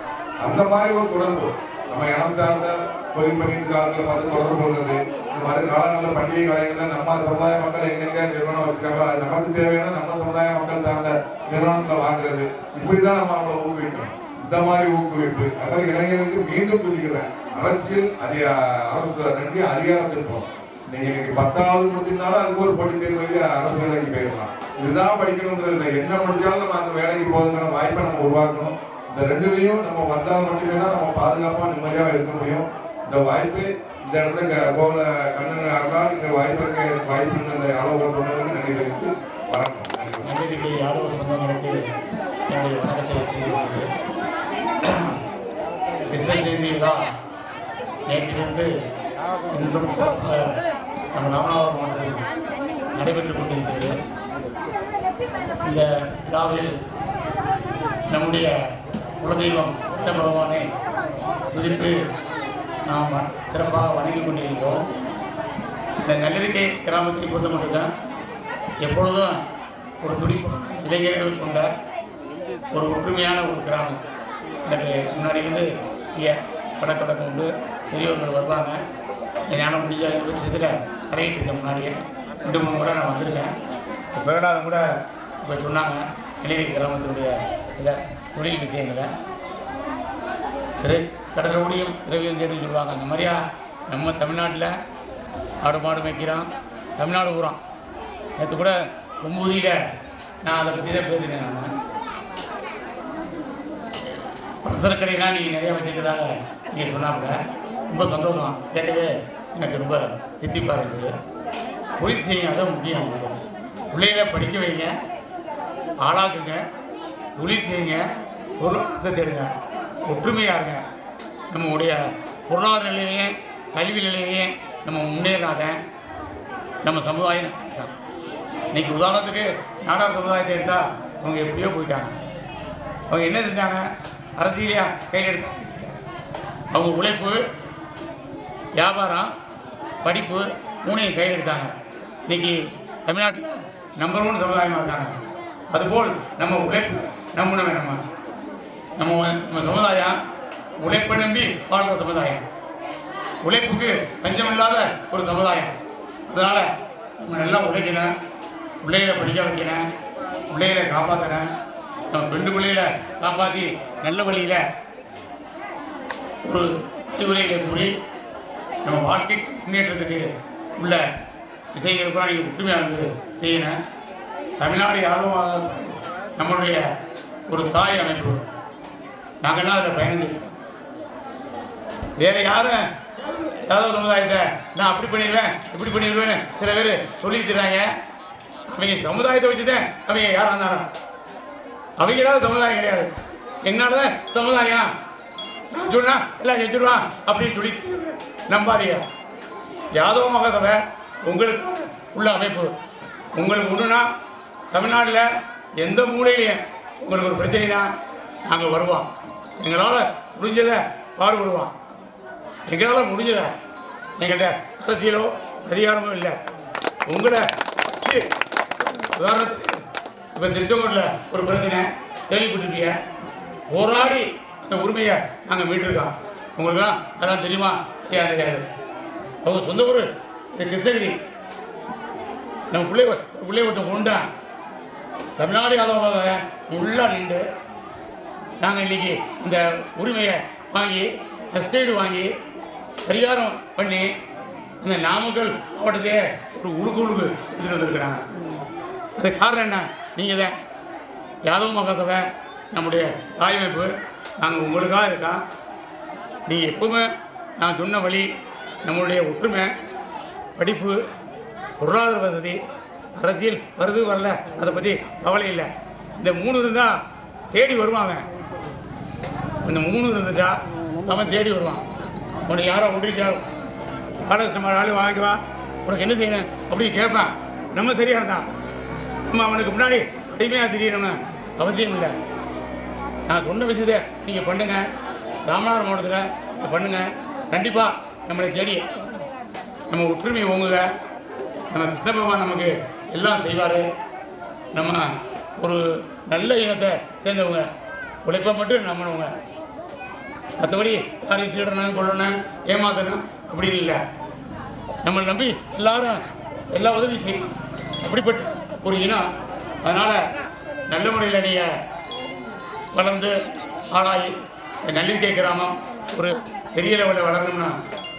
அந்த மாதிரி ஒரு தொடர்பு நம்ம இடம் சார்ந்த தொழில் பண்ணிட்டு இருக்காங்க பார்த்து தொடர்பு கொள்வது. வருங்காலங்களில் பண்டிகை காலங்களில் நம்ம சமுதாய மக்கள் எங்கெங்க நிறுவனம் வச்சிருக்காங்களோ அது நமக்கு தேவையான நம்ம சமுதாய மக்கள் சார்ந்த நிறுவனங்களை வாங்குறது. இப்படிதான் நம்ம அவங்களை ஊக்குவிக்கணும். இந்த மாதிரி ஊக்குவிப்பு அதாவது இளைஞர்களுக்கு மீண்டும் சொல்லிக்கிறேன், அரசியல் அரசு ரெண்டு அதிகாரத்திருப்போம். நீங்க இன்னைக்கு 10வது முடிச்சிருந்தாலும் அதுக்கு ஒரு போட்டி தேர்வு எழுதி அரசு வேலைக்கு போயிடலாம். இதுதான் படிக்கணுங்கிறது இல்லை. என்ன முடிச்சாலும் நம்ம அந்த வேலைக்கு போவதுக்கான வாய்ப்பை நம்ம உருவாக்கணும். இந்த ரெண்டுலையும் நம்ம வந்தால் மட்டுமே தான் நம்ம பாதுகாப்பாக நிம்மதியாக இருக்க முடியும். இந்த வாய்ப்பு இந்த இடத்துல போகல கண்ணன் அருளால் இங்கே வாய்ப்பு அந்த அளவு சொன்னதுக்கு நன்றி தெரிவித்து வணக்கம். யாதவ சொந்தங்களுக்கு என்னுடைய வணக்கத்தை தெரிவிக்கிறேன். கிருஷ்ண ஜெயந்தி விழா நேற்றிலிருந்து இன்றும் சிறப்பாக நம்ம ராமநாதபுரம் மாவட்டத்தில் நடைபெற்றுக் கொண்டிருக்கிறது. இந்த விழாவில் நம்முடைய குலதெய்வம் கிருஷ்ண பகவானை துதித்து நாம் சிறப்பாக வணங்கி கொண்டிருக்கிறோம். இந்த நல்லிருக்கை கிராமத்தை பொறுத்த மட்டும்தான் எப்பொழுதும் ஒரு துடிப்பான இளைஞர்கள் கொண்ட ஒரு ஒற்றுமையான ஒரு கிராமம். எனக்கு முன்னாடி வந்து இங்கே படக்கடக்கம் உண்டு, பெரியவர்கள் வருவாங்க. ஞானம் முடிஞ்ச 20 வருஷத்தில் கரையிட்டு இருக்கேன். முன்னாடியே 2-3 முறை நான் வந்திருக்கேன். பிறநாள் கூட இப்போ சொன்னாங்க இளைஞர் கிராமத்தினுடைய இதை தொழில் விஷயங்களை கடலோடியும் திரவியம் தேடி சொல்லுவாங்க. அந்த மாதிரியா நம்ம தமிழ்நாட்டில் ஆடு மாடு மேய்க்கிறான், தமிழ்நாடு ஊறான். நேற்று கூட கொம்பூதியில் நான் அதை பற்றி தான் பேசுகிறேன். நான் பலசரக்கடைலாம் நீங்கள் நிறையா வச்சுருக்கிறதாக நீங்கள் சொன்னாப்புல ரொம்ப சந்தோஷம். கேட்கவே எனக்கு ரொம்ப தித்திப்பாக இருந்துச்சு. தொழில் செய்யுங்க, அதான் முக்கியம். பிள்ளைகளை படிக்க வைங்க, ஆளாக்குங்க, தொழில் செய்யுங்க, பொருளாதாரத்தை தேடுங்க, ஒற்றுமையாக இருங்க. நம்மளுடைய பொருளாதார நிலையிலையும் கல்வி நிலையிலையும் நம்ம முன்னேறாத நம்ம சமுதாயம் இன்றைக்கி உதாரணத்துக்கு நாடார் சமுதாயத்தை எடுத்தால் அவங்க எப்படியோ போயிட்டாங்க. அவங்க என்ன செஞ்சாங்க? அரசியலையாக கையில் எடுத்தாங்க. அவங்க உழைப்பு, வியாபாரம், படிப்பு 3ஐயும் கையில் எடுத்தாங்க. இன்றைக்கி தமிழ்நாட்டில் நம்பர் 1 சமுதாயமாக இருக்காங்க. அதுபோல் நம்ம உழைப்பு நம்பணும். நம்ம சமுதாயம் உழைப்பை நம்பி வாழ்கிற சமுதாயம், உழைப்புக்கு பஞ்சமில்லாத ஒரு சமுதாயம். அதனால் நம்ம நல்லா உழைக்கணும், பிள்ளைகளை படிக்க வைக்கணும், பிள்ளைகளை காப்பாற்றணும். நம்ம 2 பிள்ளைகளை காப்பாற்றி நல்ல வழியில் ஒரு அறிவுரைகளை கூறி நம்ம வாழ்க்கை முன்னேற்றத்துக்கு உள்ள விஷயங்கள் கூட நீங்கள் ஒற்றுமையாக இருந்து செய்யணும். தமிழ்நாடு யாதவ நம்மளுடைய ஒரு தாய் அமைப்பு. நாங்கள்லாம் அதில் பயணம் செய்யணும். வேறு யாரும் யாதவ சமுதாயத்தை நான் அப்படி பண்ணிடுவேன் இப்படி பண்ணிடுவேன்னு சில பேர் சொல்லி தர்றாங்க. அவங்க சமுதாயத்தை வச்சு தான் அவங்க யாராக இருந்தாலும் அவங்களால சமுதாயம் கிடையாது. என்னால தான் சமுதாயம் நான் சொன்னா எல்லாம் செஞ்சுருவான் அப்படின்னு சொல்லி நம்பாதீங்க. யாதவ மகாசபை உங்களுக்கு உள்ள அமைப்பு. உங்களுக்கு ஒன்றுனா தமிழ்நாட்டில் எந்த மூலையிலையும் உங்களுக்கு ஒரு பிரச்சனைனா நாங்கள் வருவோம். எங்களால் முடிஞ்சதை பாடுபடுவோம். எங்களால் முடிஞ்சதை எங்கள்கிட்ட அரசியலோ அதிகாரமோ இல்லை. உங்களை உதாரணத்துக்கு இப்போ திருச்செங்கோட்டில் ஒரு பிரச்சனை கேள்விப்பட்டிருப்பீங்க. போராடி அந்த உரிமையை நாங்கள் மீட்டிருக்கோம். உங்களுக்குலாம் அதான் தெரியுமா? தெரியாது. அவங்க சொந்த ஊர் இந்த கிருஷ்ணகிரி. நம்ம பிள்ளை ஒருத்தன் கொண்டான் தமிழ்நாடு யாதவ உள்ளா நின்று நாங்கள் இன்றைக்கி இந்த உரிமையை வாங்கி எஸ்டேடு வாங்கி பரிகாரம் பண்ணி இந்த நாமக்கல் மாவட்டத்தையே ஒரு உழுக்கு எடுத்துகிட்டு வந்துருக்குறாங்க. அது காரணம் என்ன? நீங்கள் தான் யாதவ மகாசபை நம்முடைய தாயமைப்பு. நாங்கள் உங்களுக்காக இருக்கோம். நீங்கள் எப்பவுமே நான் சொன்ன வழி நம்மளுடைய ஒற்றுமை, படிப்பு, பொருளாதார வசதி, அரசியல் வருது வரல அதை பற்றி கவலை இல்லை. இந்த 3 இருந்தால் தேடி வருவான். அவன் இந்த 3 இருந்துட்டா அவன் தேடி வருவான். உனக்கு யாரோ ஒன்றிச்சா பாலகிருஷ்ணன் வாங்கிக்குவா, உனக்கு என்ன செய்யணும் அப்படின்னு கேட்பான். நம்ம சரியாக இருந்தான் நம்ம அவனுக்கு முன்னாடி அடிமையாக தெரியணும்னு அவசியம் இல்லை. நான் சொன்ன விஷயத்தை நீங்கள் பண்ணுங்கள். ராமநாதபுரம் மாவட்டத்தில் பண்ணுங்கள். கண்டிப்பாக நம்மளை தேடி நம்ம ஒற்றுமை ஓங்குங்க. நம்ம கிருஷ்ண பகவான் நமக்கு எல்லாம் செய்வார். நம்ம ஒரு நல்ல இனத்தை சேர்ந்தவங்க, உழைப்பை மட்டும் நம்பினவங்க. மற்றபடி யாரையும் திருடணும், கொள்ளணும், ஏமாத்தணும் அப்படின்னு இல்லை. நம்மளை நம்பி எல்லாரும் எல்லா உதவி செய்யணும். அப்படிப்பட்ட ஒரு இனம். அதனால் நல்ல முறையில் நீங்கள் வளர்ந்து ஆளாகி நல்லிருக்கை கிராமம் ஒரு பெரிய லெவலில் வளரணும்னா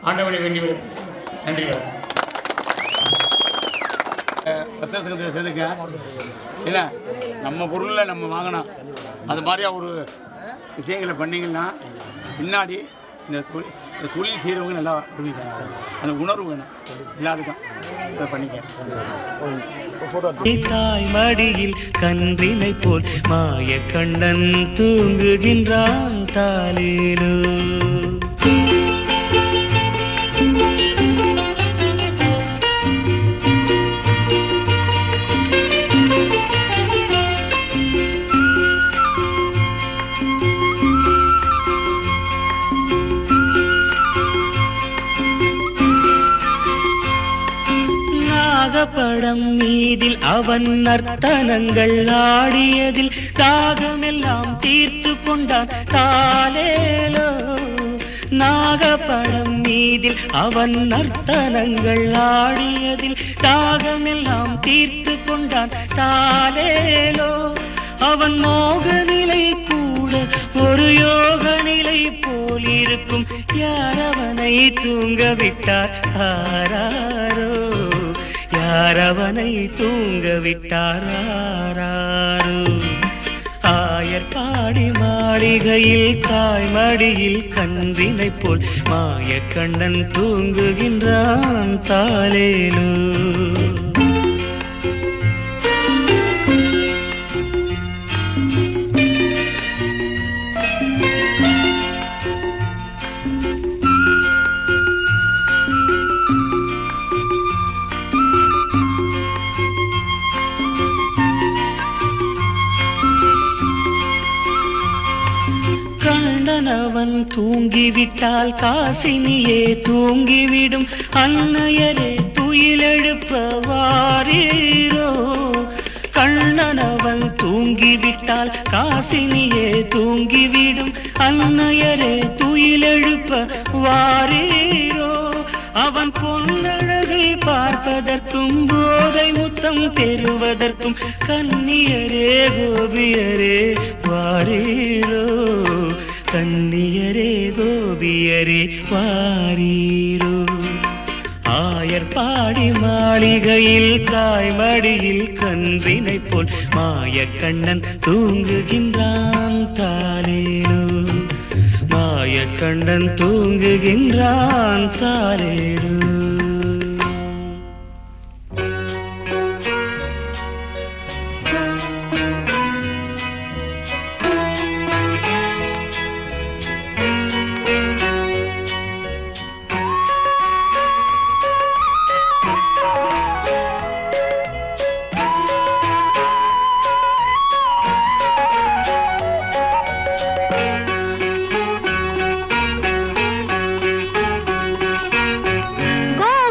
ஆண்டவனை வேண்டி விடுகிறேன். நன்றி. ரத்த சங்கத்தை சேர்ந்துக்க இல்லை, நம்ம பொருளில் நம்ம வாங்கினோம். அது மாதிரியா ஒரு விஷயங்களை பண்ணிங்கன்னா பின்னாடி இந்த தொழில் செய்கிறவங்க நல்லா வருவீங்க. அந்த உணர்வு வேணும் எல்லாத்துக்கும். இதை பண்ணிக்க. தாய் மடியில் கன்றினை போல் மாய கண்ணன் தூங்குகின்றான் தாலேலோ. நாகப்படம் மீதில் அவன் நர்த்தனங்கள் ஆடியதில் தாகமெல்லாம் தீர்த்து கொண்டான் தாலேலோ. நாகப்படம் மீதில் அவன் நர்த்தனங்கள் ஆடியதில் தாகமெல்லாம் தீர்த்து கொண்டான் தாலேலோ. அவன் மோக நிலை கூட ஒரு யோக நிலை போலிருக்கும். யார் அவனை தூங்க விட்டார் ஆராரோ, யார் அவனை தூங்க விட்டார் ஆராரோ. ஆயர்பாடி மாளிகையில் தாய்மடியில் கன்றினை போல் மாயக்கண்ணன் தூங்குகின்றான் தாலேலோ. அவன் தூங்கிவிட்டால் காசினியே தூங்கிவிடும். அன்னையரே துயிலெழுப்ப வாரீரோ. கண்ணனவன் தூங்கிவிட்டால் காசினியே தூங்கிவிடும். அன்னையரே துயிலெழுப்ப வாரீரோ. அவன் பொன்னழகை பார்ப்பதற்கும் போதை முத்தம் பெறுவதற்கும் கன்னியரே கோபியரே வாரீரோ. கன்னியரே கோபியரே வாரீரோ. ஆயர்பாடி மாளிகையில் தாய்மடியில் கன்றினை போல் மாயக்கண்ணன் தூங்குகின்றான் தாலேலோ. மாயக்கண்ணன் தூங்குகின்றான் தாலேலோ. Go!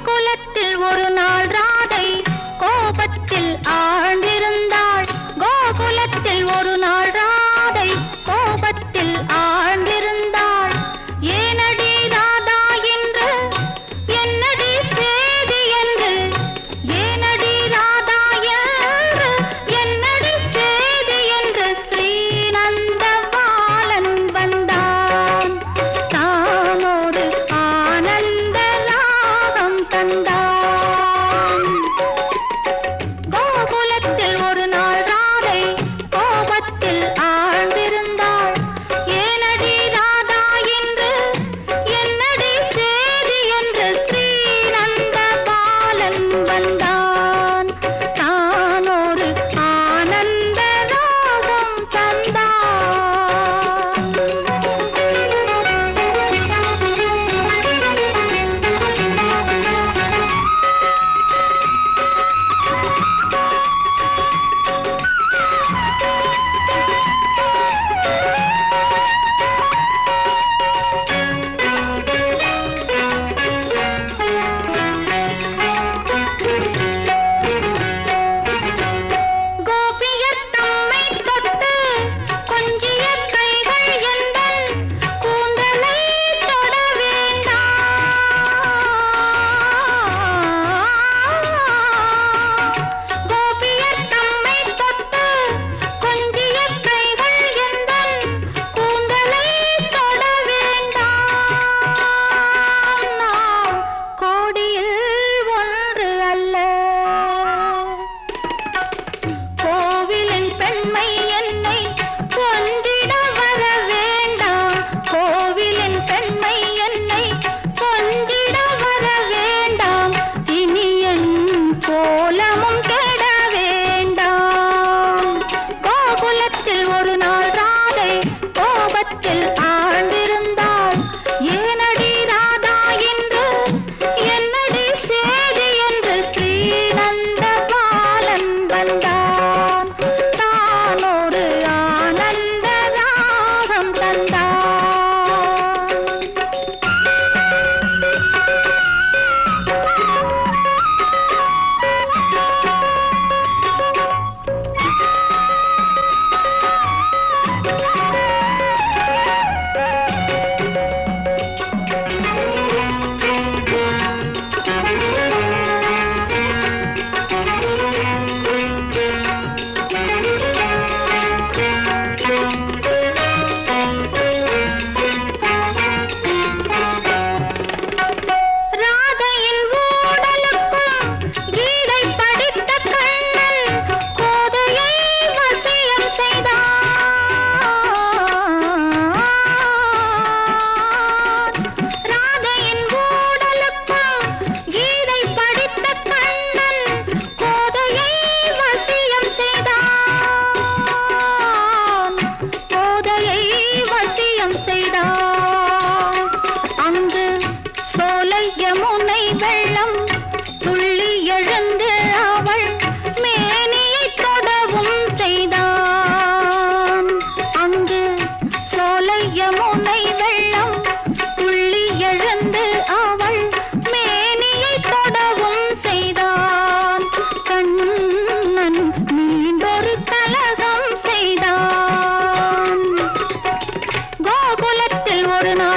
ஒரு நாள்